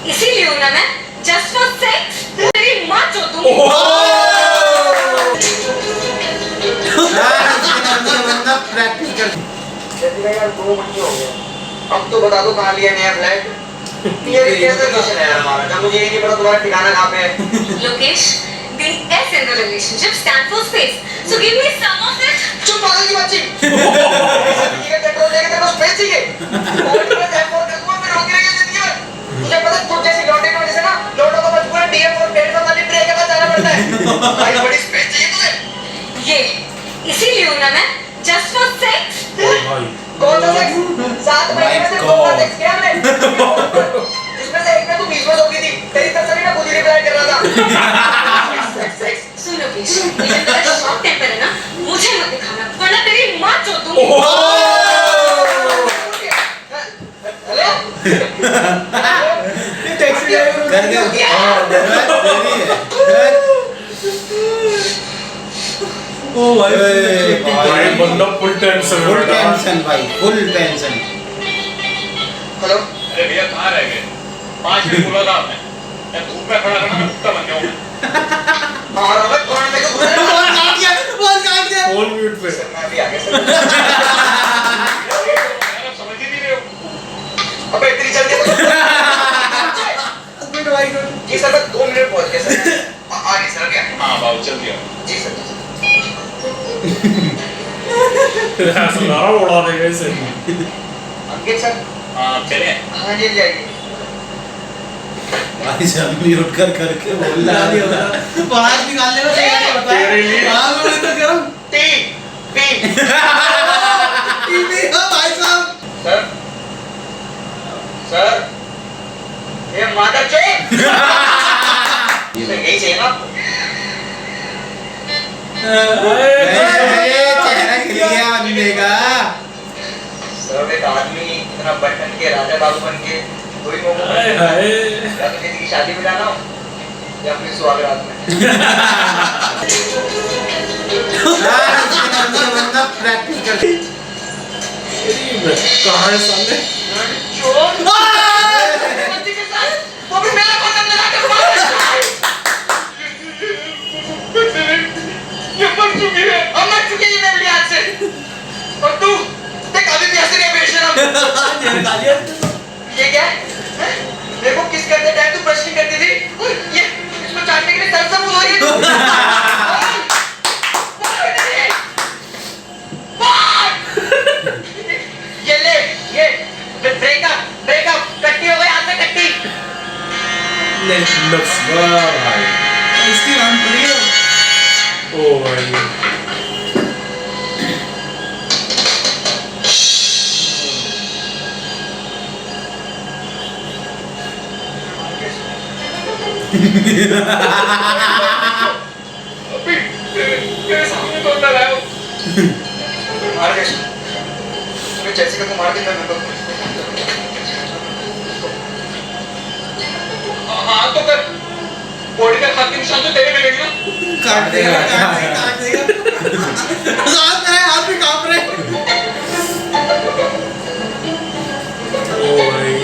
इसीलिए हूं ना मैं, जस्ट फॉर सेक्स तेरी मां चोदूं। बंदा प्रैक्टिस कर। यार 2 महीने हो गए, अब तो बता दो कहाँ लिया नया फ्लैट। ये कैसा रिलेशन है यार हमारा, जब मुझे ये नहीं पता तुम्हारा ठिकाना कहाँ पे है। Lokesh, the S in the relationship stands for space. So give me some of it. चुप पागल की बच्ची। जिंदगी का कंट्रोल लेके तेरे को स्पेस चाहिए। और मैं एफोर्ड कर दूंगा, मैं रोक नहीं जिंदगी में। मुझे पता है तुझ जैसी लौंडे की वजह से ना लौंडों को मजबूरन डीएम और पेड़ पर वाली ब्रेक के पास जाना पड़ता है। भाई बड़ी स्पेस चाहिए तुझे। ये इसीलिए हूं ना मैं, जस्ट फॉर सेक्स। कौन सा सेक्स? 7 महीने में से 2 बार सेक्स किया हमने। जिसमें से एक में तू 20 में सो गई थी। तेरी तसल्ली में खुद ही रिप्लाई कर रहा था। सेक्स। सुन लोकेश, ये जो तेरा शॉर्ट टेम्पर है ना, मुझे मत दिखाना, वरना तेरी मां चोदूं। हेलो? ये टैक्सी ड्राइवर कर दे। हां देरी है। ओ भाई बंदा फुल टेंशन भाई, फुल टेंशन। हेलो? अरे भैया कहाँ रह गए? 5 मिनट बोला था आपने। मैं धूप में खड़ा रहना, मैं कुत्ता बन गया हूँ। और अब कौन मेरे को फोन काट दिया। फोन म्यूट पे। सर मैं भी आ गया सर। यार आप समझ ही नहीं रहे हो। अबे इतनी जल्दी गुड भाई गुड। जी सर, बस 2 मिनट पहुंच गए सर। आ नहीं सर क्या? हाँ बाबू जल्दी आओ। जी सर। ऐसा नारा उड़ा देगा इसे। अंकित सर। हाँ चले। हाँ जी जाइए। भाई सब म्यूट करके बोल रहा है। बाहर निकालने में तैयारी बताया। हां मैं तो करूं। टी पी टीवी हो भाई साहब। सर सर ये मादर चोद। सर यही चाहिए ना आपको? चेहरा खिल गया बंदे का। सर एक आदमी इतना बटन के राजा बाबू बन के कोई मौका हाय हाय। या तो किसी की शादी में जाना हो या अपनी सुहागरात में। बंदा प्रैक्टिस कर। कहाँ है सामने? चोर बच्ची के साथ वो भी मेरा कॉन्डम लगा के मार रहा है। ये मर चुकी है, अब मर चुकी है ये मेरे लिहाज से। और तू देख अभी भी हंस रही है बेशरम। ये क्या है? हैं? मेरे को किस करते टाइम तू ब्रश नहीं करती थी? और ये इसको चाटने के लिए तरसा बोल रही है तू। ये ले ये ब्रेकअप कट्टी हो गई हाथ में कट्टी। नफ्स। वाह भाई इसकी नाम पड़ी है। ओ भाई। अभी मेरे सामने तो अंदर आया मार दे तुम्हें जैसे का मार देना मैं तो हाँ तो कर बॉडी का खाते निशान तो तेरे मिलेंगे ना। काट देगा हाथ मेरे हाथ भी कांप रहे। ओ भाई।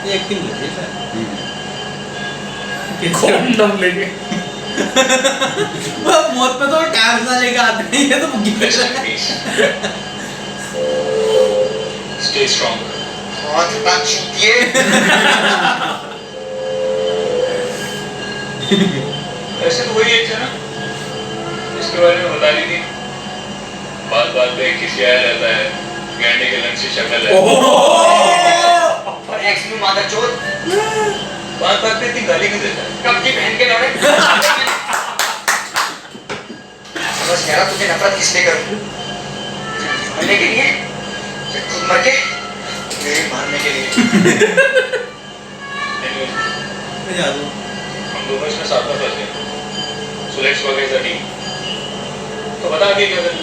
ये एक्टिंग लगी है कॉन्डम लेके। वो मौत पे तो टाइम ना लेके आते हैं ये तो मुझे स्टे स्ट्रांग। हाथ ना छूटिए। ऐसे तो वही एक है ना इसके बारे में बता रही थी। बात पे किसी आया रहता है गैंडे के लंग से शक्ल है। और एक्स में मादर चोद बात पे इतनी गाली क्यों देता है? कब की बहन के लौड़े। समझ गया ना तुझे नफरत किसने करूं? मरने के लिए खुद मर के मेरे मारने के लिए। मैं जा दूं। हम दोनों इसमें साथ में फंस गए। सुलेक्स वगैरह टीम तो बता के क्या करें?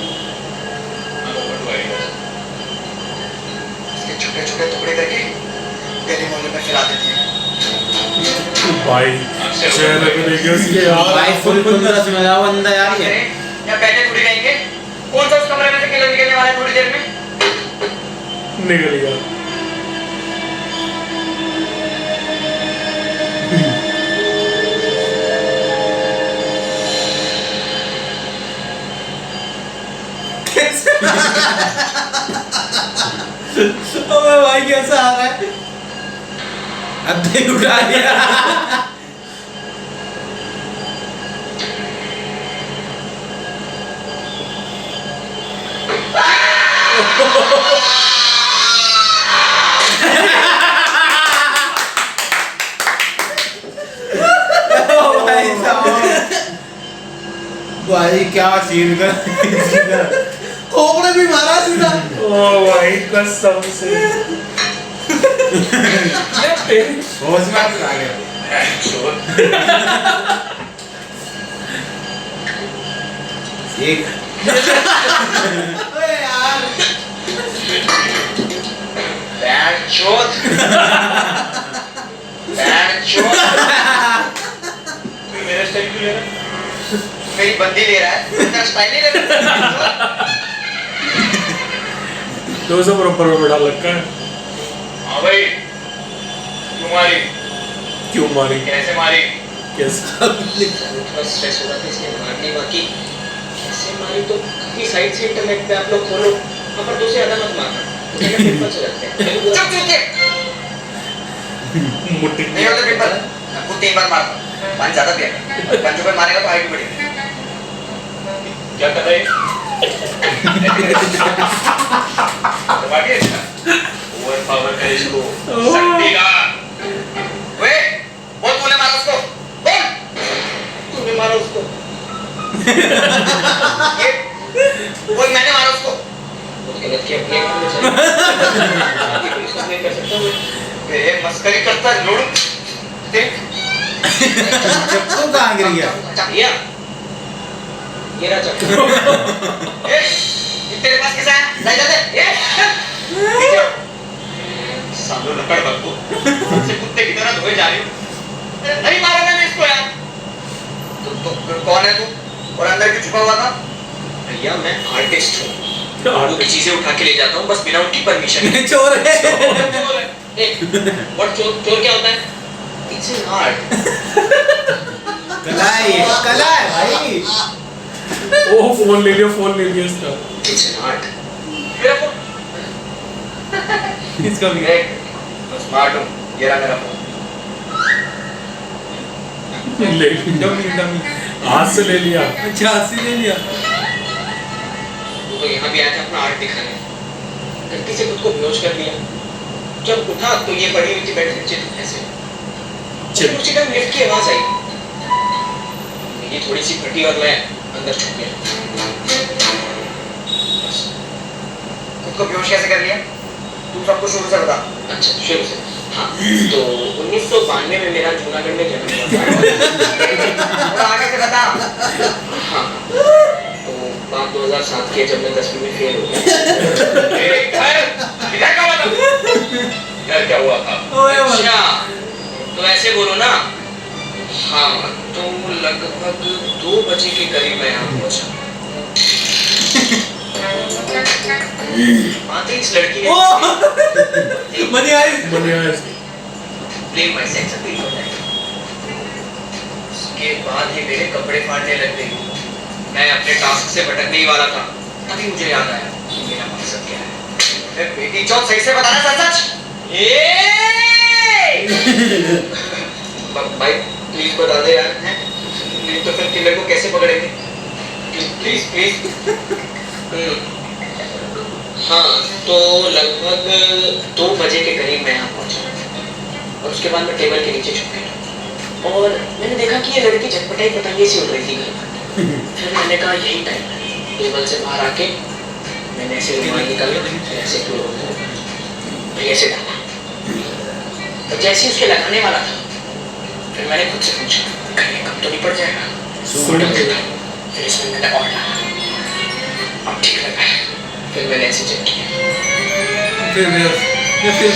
इसके छोटे-छोटे टुकड़े करके गली मोहल्ले में फैला देते हैं। भाई चेहरे पे देखिए उसके यार। भाई फुल तरह से मजा बंदा यार ये। या पहले थोड़ी रहेंगे? कौन सा उस कमरे में से किलर निकलने वाला है थोड़ी देर में? निकल गया। ओ भाई कैसा आ रहा है? अब देख उठा लिया। ओ भाई साहब, भाई क्या सीन कर, खोपड़े भी मारा सीधा। ओ भाई कसम से होश में आ गया। एक अबे यार बैंड चोद मेरा स्टाइल क्यों ले रहा है? मेरी बंदी ले रहा है, तेरा स्टाइल नहीं ले रहा। तो सब ऊपर में बैठा लगा है। हाँ भाई, क्यों मारी? क्यों मारी? कैसे मारी? कैसे? थोड़ा स्ट्रेस हो रहा था इसलिए मारने, बाकी कैसे मारी तो काफी साइड से इंटरनेट पे आप लोग खोलो, वहाँ पर दूसरे आधा मत मारना, पिंपल से लगते हैं। चुप चुप के मुट्ठी नहीं होते पिंपल, आपको 3 बार मारता, पानी ज्यादा पिएगा, पंचों पे मारेगा तो हाइट बढ़ेगी। क्या कर रहे हैं? ओवर पावर का इसको शक्ति का। वे बोल, तूने मारा उसको, बोल तूने मारा उसको। ये बोल मैंने मारा उसको। बहुत गलत किया, अपने काम में चल। पुलिस को नहीं कर सकता मैं। ये मस्करी करता है लोड़। देख चप्पू कहाँ गिर गया? चाहिए ये रहा चप्पू। ये तेरे पास किसा है? नहीं जाते ये सालों लकड़ बक्को से कुत्ते की तरह धोए जा रही हो। नहीं मारा मैंने इसको यार। तो कौन है तू और अंदर क्यों छुपा हुआ था? भैया मैं आर्टिस्ट हूँ, लोगों की चीजें उठा के ले जाता हूँ बस बिना उनकी परमिशन के। चोर है। और चोर क्या होता है? It's an art. कला है ये, कला है भाई। ओ फोन ले लिया इसका। It's an art. मेरा फोन इसका भी। मैं स्मार्ट हूँ, ये रहा मेरा फोन। ले डमी। हाथ से ले लिया। अच्छा हाथ ले लिया। तो यहाँ भी आया था अपना आर्ट दिखाने, गलती से खुद को बेहोश कर दिया। जब उठा तो ये पड़ी हुई थी बेड नीचे ऐसे। जब उसी टाइम लिफ्ट की आवाज आई, ये थोड़ी सी फटी और मैं अंदर छुप गया। बस खुद को बेहोश कैसे कर लिया? तू सबको शुरू से बता। अच्छा शुरू से। हाँ तो 1992 में मेरा जूनागढ़ में जन्म हुआ था। थोड़ा आगे से बता। हाँ तो बात 2007 की है जब मैं 10वीं में फेल हो गया। इधर क्या हुआ था? इधर क्या हुआ था? अच्छा तो ऐसे बोलो ना। हाँ तो लगभग 2 बजे के करीब मैं यहाँ पहुँचा। वहाँ इस लड़की ने money I. Play my sex appeal हो जाएगी। उसके बाद ये मेरे कपड़े फाड़ने लग गई। मैं अपने टास्क से भटकने ही वाला था, तभी मुझे याद आया कि मेरा मकसद क्या है। बेटी चौथ सही से बताना सच सच। भाई प्लीज बता दे यार, हैं? नहीं तो फिर किलर को कैसे पकड़ेंगे? Please please. हाँ तो लगभग 2 बजे के करीब मैं यहाँ पहुँचा और उसके बाद मैं टेबल के नीचे छुप गया और मैंने देखा कि ये लड़की झटपटाई पतंगे सी उड़ रही थी घर पर। फिर मैंने कहा यही टाइम है। टेबल से बाहर आके मैंने ऐसे रुमाल निकाला, ऐसे ऐसे डाला और जैसे ही उसके लगाने वाला था फिर मैंने खुद से पूछा कहीं कम तो नहीं पड़ जाएगा? फिर इसमें मैंने और डाला, अब ठीक लगा है। फिर मैंने ऐसे चेक किया। फिर उठे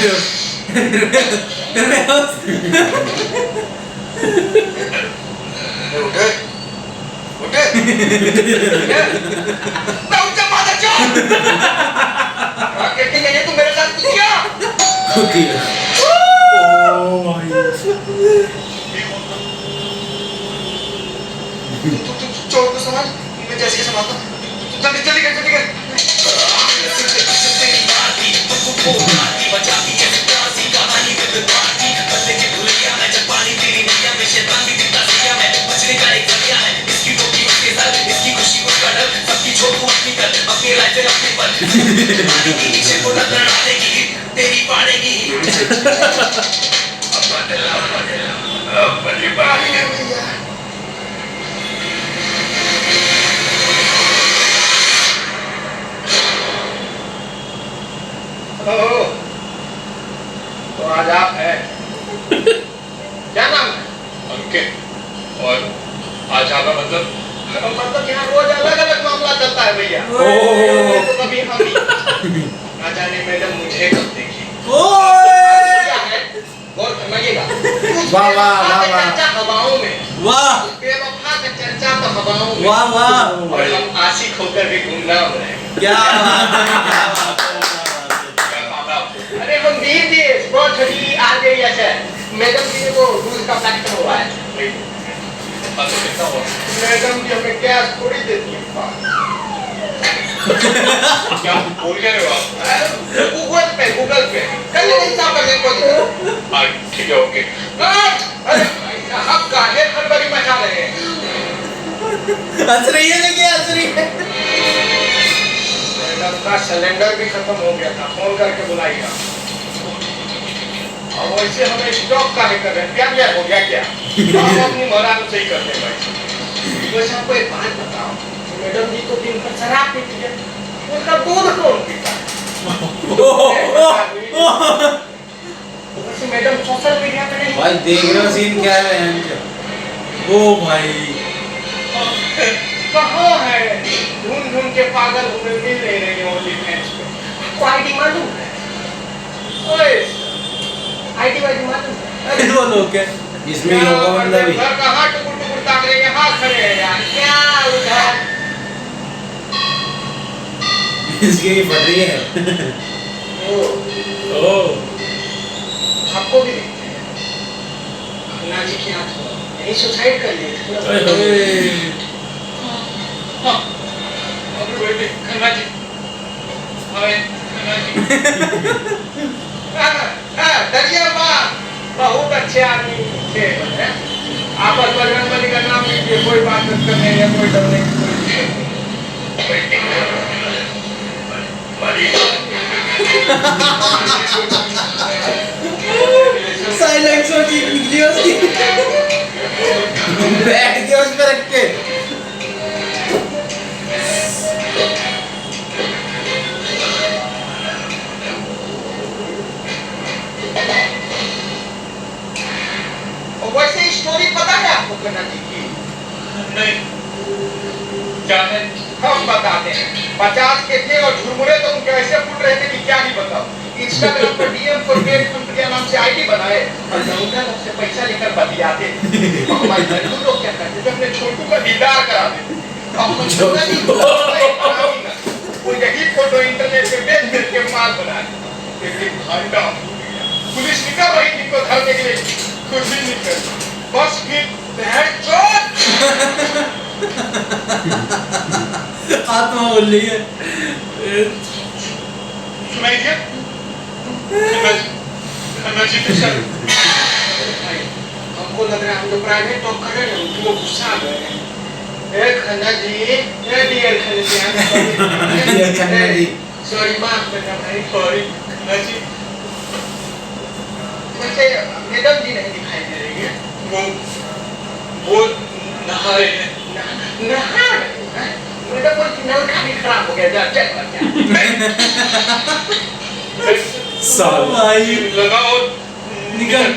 उठे उठे मादर चौथ। कहती है तू मेरे साथ कुछ किया? ओ भाई चोर को समझ, मैं जैसे संभालता। जल्दी जल्दी कर जल्दी कर। ओह, तो आज आप हैं। क्या नाम है? अंकित। और आज आपका मतलब यहाँ रोज अलग अलग मामला चलता है भैया। ओह। तो कभी हम ही ना जाने मैडम मुझे कब देखी। ओए क्या है? गौर फरमाइएगा। वाह, वाह, वाह, वाह। चर्चा हवाओं में। वाह बेवफा का चर्चा तो हवाओं में। वाह वाह और हम आशिक होकर भी गुमनाम रहे। क्या बात है, अरे हम वीर जी बहुत छोटी आ गई है मैडम जी को दूध का पैकेट हुआ है। तो कितना हुआ? मैडम जी हमें कैश थोड़ी देती है। क्या बोल क्या रहे हो आप? गूगल पे कल हिसाब कर कोई दिक्कत। हाँ, ठीक है, ओके। अरे हम काहे खलबली मचा रहे हैं। हंस रही है लेकिन हंस रही है। मैडम का सिलेंडर भी खत्म हो गया था, फोन करके बुलाइएगा। और वैसे हमें स्टॉक काहे कर रहे हैं? क्या हो गया क्या? हम अपनी मोराल सही करते हैं भाई। वैसे आपको एक बात बताओ, मैडम जी तो दिन भर शराब पीती है, उनका दूध कौन पीता है? वैसे मैडम सोशल मीडिया पे नहीं। भाई देख रहे हो सीन क्या है इनका? ओ भाई कहाँ है? ढूंढ ढूंढ के पागल हो गए, मिल नहीं रही है ओनली फैंस पे। आपको आईडी मालूम है? ओए, आईडी वाईडी मालूम है? अरे वो लोग क्या इसमें ही होगा बंदा भी। घर कहाँ टुकुर टुकुर ताक रहे हैं? यहाँ खड़े हैं यार। क्या उधर? इसकी भी फट रही है। ओ, आपको भी देखते हैं। खन्ना जी की आंख में यही सुसाइड कर लिए थे। हाँ, अभी बैठे, खन्ना जी। हाय, खन्ना जी। दरिया बाग बहुत अच्छे आदमी थे। आपस में रंगबली का नाम लीजिए, कोई बात करने या कोई डरने की कोई दिक्कत नहीं। साइलेंस हो चीख निकली उसकी। बैठ के उस पे रख के। वैसे स्टोरी पता है आपको खन्ना जी की? नहीं, क्या है? हम बताते हैं। 50 के थे और झुरमुरे तो उनके ऐसे फूट रहे थे कि क्या ही बताओ। इंस्टाग्राम पर डीएम फॉर ग्रेट कंपनी नाम से आईडी बनाए और जंगल से पैसा लेकर बतियाते थे। हमारे लड़कों लोग क्या करते थे? अपने छोटू का दीदार कराते थे। अब छोटा जी वो यही फोटो इंटरनेट पे बेच बेच के माल बना रहे। लेकिन भांडा पुलिस निकल रही थी को धरने के लिए, कुछ भी नहीं कर। बस फिर बहन चोट। आत्मा बोल रही है। सुनाई दिया? खन्ना जी के साथ हमको लग रहा है हम जो प्राइवेट टॉक कर रहे हैं वो गुस्सा आ गए हैं। खन्ना जी, डियर खन्ना जी, सॉरी माफ करना भाई, सॉरी खन्ना जी। वैसे मैडम जी नहीं दिखाई दे रही है। वो नहा रहे हैं। नहा रही है? मैडम बोलती नलका भी खराब हो गया, जा चेक कर क्या। साल भाई लगा और निकल।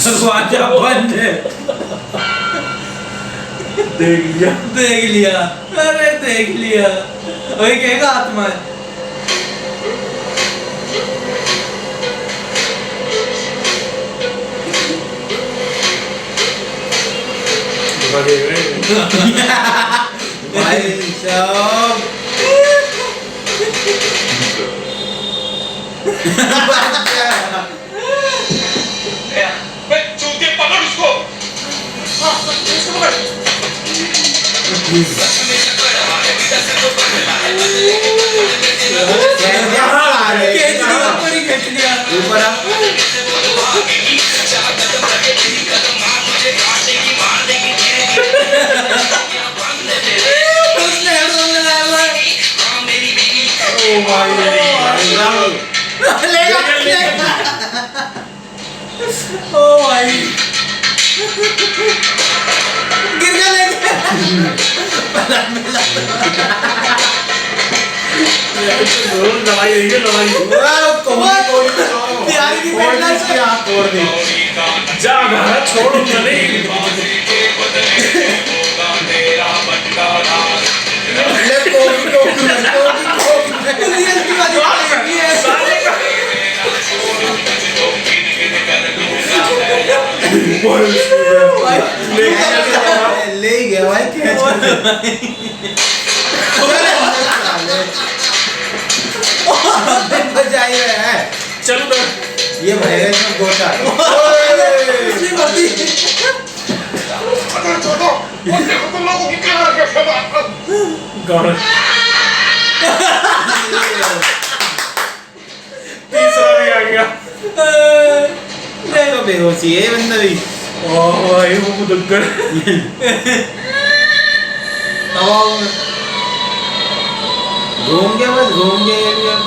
दरवाजा बंद है। देख लिया अरे देख लिया वही कहेगा आत्मा है। भाई साहब ऊपर आ। ओ भाई गिर गया लेके लड़ाई रही है लड़ाई प्यार की पहला से तोड़ दी। जा घर छोड़ूंगा नहीं ले गया भाई बजाई है। चल उधर ये भैया इसमें गोटा छोड़ो देखो तुम लोगों की क्या गाना तीसरा भी आ गया तो बेहोशी है बंदा भी। ओह भाई वो मुदक्कर घूम गया बस घूम गया ये भी अब।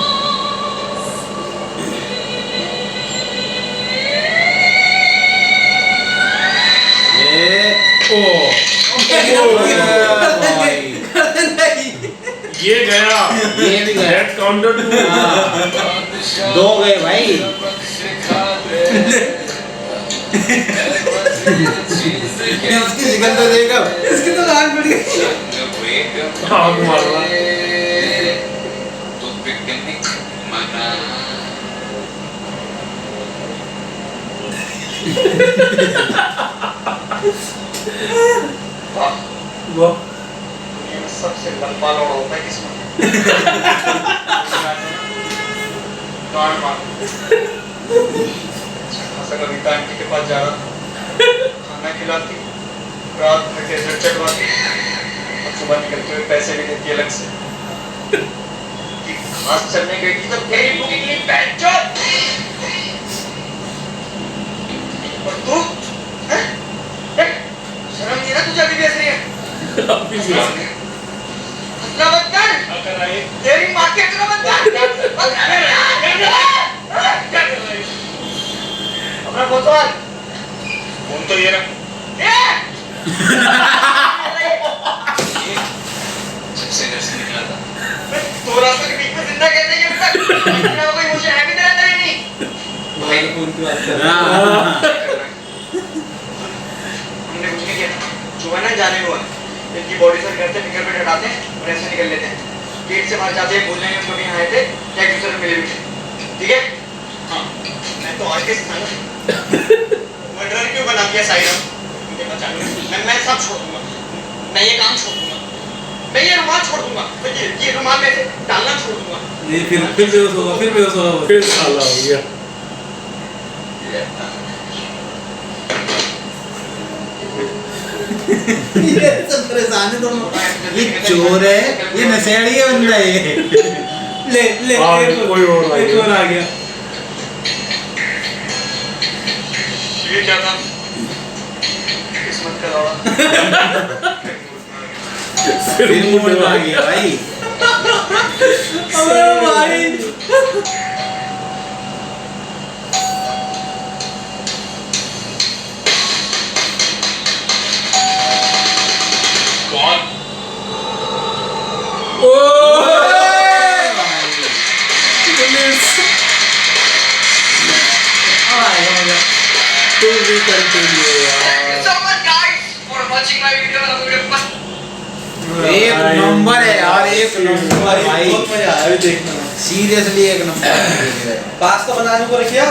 ये गया ये भी गया। That counted to दो गए भाई। इसकी शिकल तो देखो। इसकी तो लाल पड़ गई आग मार रहा वाह सबसे लंबा लौड़ा होता है किस्मत कविता आंटी के पास जा रहा खाना खिलाती रात में डेजर्ट चढ़वाती और सुबह निकलते हुए पैसे भी देती अलग से कि घास चलने गई थी तो तेरी बुकिंग ली बैंचोद और तू हैं? शर्म नहीं ना तुझे अभी भी ऐसे ही है हंसना मत कर तेरी माँ के हंसना मत कर अपना फोन तो फोन तो ये रहा सबसे घर से निकला था तो रास्ते के बीच में जिंदा कैसे गया तक इतना कोई मुझे है भी तेरा नहीं भाई फोन की बात कर हमने कुछ नहीं किया जो है ना जाने हुआ इनकी बॉडी से घर से फिंगरप्रिंट हटाते हैं और ऐसे निकल लेते हैं गेट से बाहर जाते हैं बोल जाएंगे हम कभी यहाँ आए थे या एक दूसरे से मिले भी थे ठीक है हाँ मैं तो आज के सिखाना मर्डर क्यों बना दिया साइड मुझे बचा लो मैं सब छोड़ दूंगा मैं ये काम छोड़ दूंगा मैं ये रुमाल छोड़ दूंगा ये रुमाल में से डालना छोड़ दूंगा नहीं फिर बेहोश होगा फिर साला हो गया ये सब परेशान है दोनों। ये चोर है ये नशेड़ी है बंदा ये। ले ले कोई और आ एक गया। और आ गया ये क्या था किस्मत का दौड़ा फिर मूड में आ गया भाई। अबे भाई कौन तू भी कंटिन्यू यार so much guys for watching my video एक नंबर है यार एक नंबर भाई। बहुत मजा आया अभी देखने में सीरियसली एक नंबर। पास्ता बनाने को रखिया